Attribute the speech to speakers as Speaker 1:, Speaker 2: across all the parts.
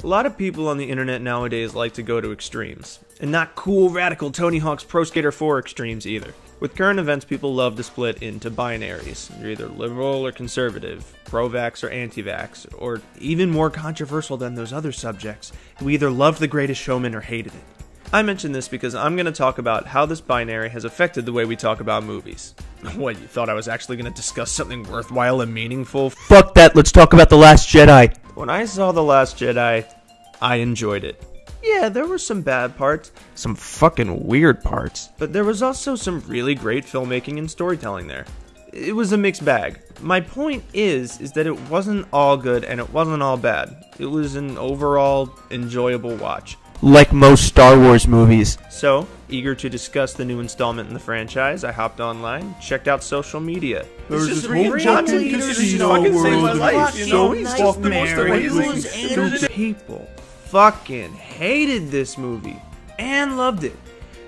Speaker 1: A lot of people on the internet nowadays like to go to extremes. And not cool, radical Tony Hawk's Pro Skater 4 extremes either. With current events, people love to split into binaries. You're either liberal or conservative, pro-vax or anti-vax, or even more controversial than those other subjects, who either loved The Greatest Showman or hated it. I mention this because I'm going to talk about how this binary has affected the way we talk about movies. What, you thought I was actually going to discuss something worthwhile and meaningful?
Speaker 2: Fuck that, let's talk about The Last Jedi.
Speaker 1: When I saw The Last Jedi, I enjoyed it. Yeah, there were some bad parts, some fucking weird parts, but there was also some really great filmmaking and storytelling there. It was a mixed bag. My point is that it wasn't all good and it wasn't all bad. It was an overall enjoyable watch.
Speaker 2: Like most Star Wars movies.
Speaker 1: So, eager to discuss the new installment in the franchise, I hopped online, checked out social media.
Speaker 3: There's this whole fucking casino world.
Speaker 1: People fucking hated this movie and loved it.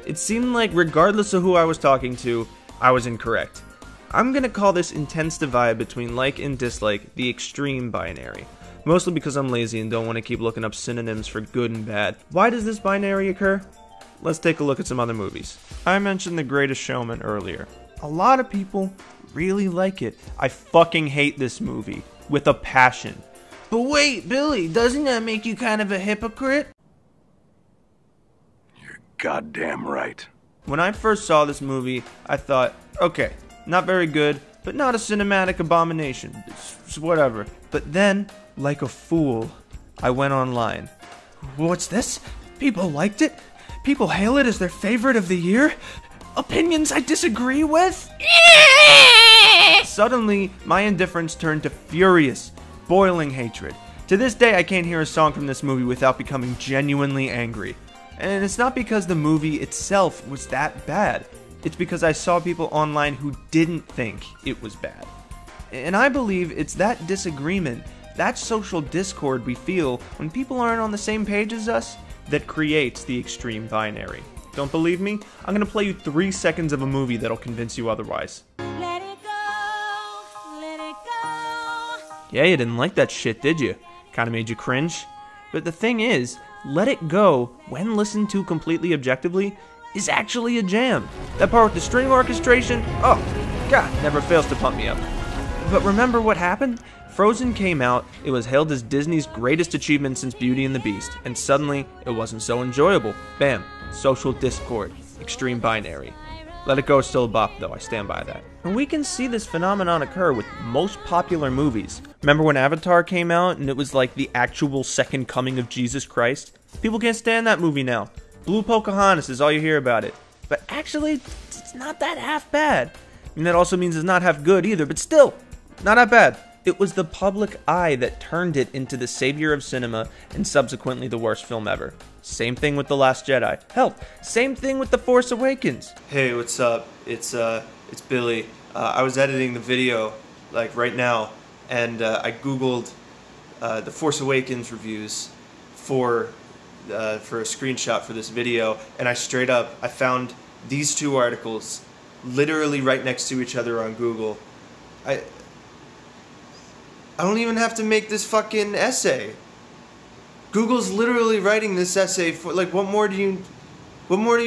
Speaker 1: It seemed like regardless of who I was talking to, I was incorrect. I'm gonna call this intense divide between like and dislike the extreme binary. Mostly because I'm lazy and don't want to keep looking up synonyms for good and bad. Why does this binary occur? Let's take a look at some other movies. I mentioned The Greatest Showman earlier. A lot of people really like it. I fucking hate this movie with a passion. But wait, Billy, doesn't that make you kind of a hypocrite?
Speaker 3: You're goddamn right.
Speaker 1: When I first saw this movie, I thought, okay, not very good, but not a cinematic abomination. It's whatever. But then, like a fool, I went online. What's this? People liked it? People hail it as their favorite of the year? Opinions I disagree with? Suddenly, my indifference turned to furious, boiling hatred. To this day, I can't hear a song from this movie without becoming genuinely angry. And it's not because the movie itself was that bad. It's because I saw people online who didn't think it was bad. And I believe it's that disagreement, that social discord we feel when people aren't on the same page as us, that creates the extreme binary. Don't believe me? I'm gonna play you 3 seconds of a movie that'll convince you otherwise.
Speaker 4: Let it go, let it go.
Speaker 1: Yeah, you didn't like that shit, did you? Kinda made you cringe. But the thing is, Let It Go, when listened to completely objectively, is actually a jam. That part with the string orchestration, oh, God, never fails to pump me up. But remember what happened? Frozen came out, it was hailed as Disney's greatest achievement since Beauty and the Beast, and suddenly, it wasn't so enjoyable. Bam, social discord, extreme binary. Let It Go is still a bop though, I stand by that. And we can see this phenomenon occur with most popular movies. Remember when Avatar came out and it was like the actual second coming of Jesus Christ? People can't stand that movie now. Blue Pocahontas is all you hear about it. But actually, it's not that half bad. And that also means it's not half good either, but still, not that bad. It was the public eye that turned it into the savior of cinema and subsequently the worst film ever. Same thing with The Last Jedi. Hell, same thing with The Force Awakens. Hey, what's up? It's Billy. I was editing the video, like right now, and I googled The Force Awakens reviews for a screenshot for this video, and I found these two articles literally right next to each other on Google. I don't even have to make this fucking essay. Google's literally writing this essay for, like, what more do you need? What more do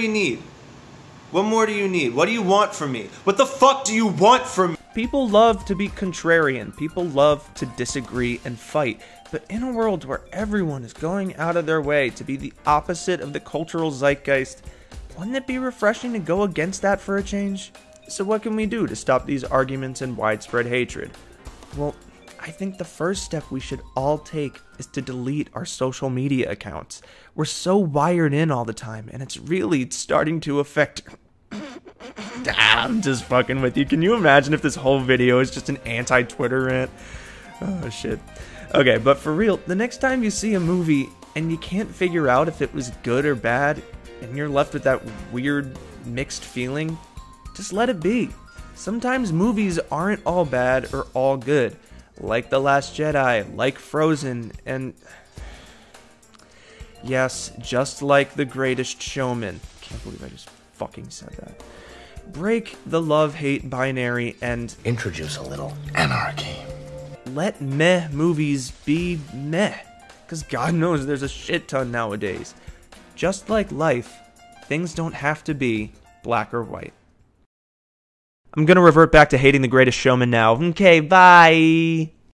Speaker 1: you need? What do you want from me? What the fuck do you want from me? People love to be contrarian. People love to disagree and fight. But in a world where everyone is going out of their way to be the opposite of the cultural zeitgeist, wouldn't it be refreshing to go against that for a change? So what can we do to stop these arguments and widespread hatred? Well, I think the first step we should all take is to delete our social media accounts. We're so wired in all the time, and it's really starting to affect... I'm just fucking with you. Can you imagine if this whole video is just an anti-Twitter rant? Oh, shit. Okay, but for real, the next time you see a movie and you can't figure out if it was good or bad, and you're left with that weird mixed feeling, just let it be. Sometimes movies aren't all bad or all good. Like The Last Jedi, like Frozen, and... yes, just like The Greatest Showman. Can't believe I just fucking said that. Break the love-hate binary and...
Speaker 5: introduce a little anarchy.
Speaker 1: let meh movies be meh. Because God knows there's a shit ton nowadays. Just like life, things don't have to be black or white. I'm gonna revert back to hating The Greatest Showman now. Okay, bye!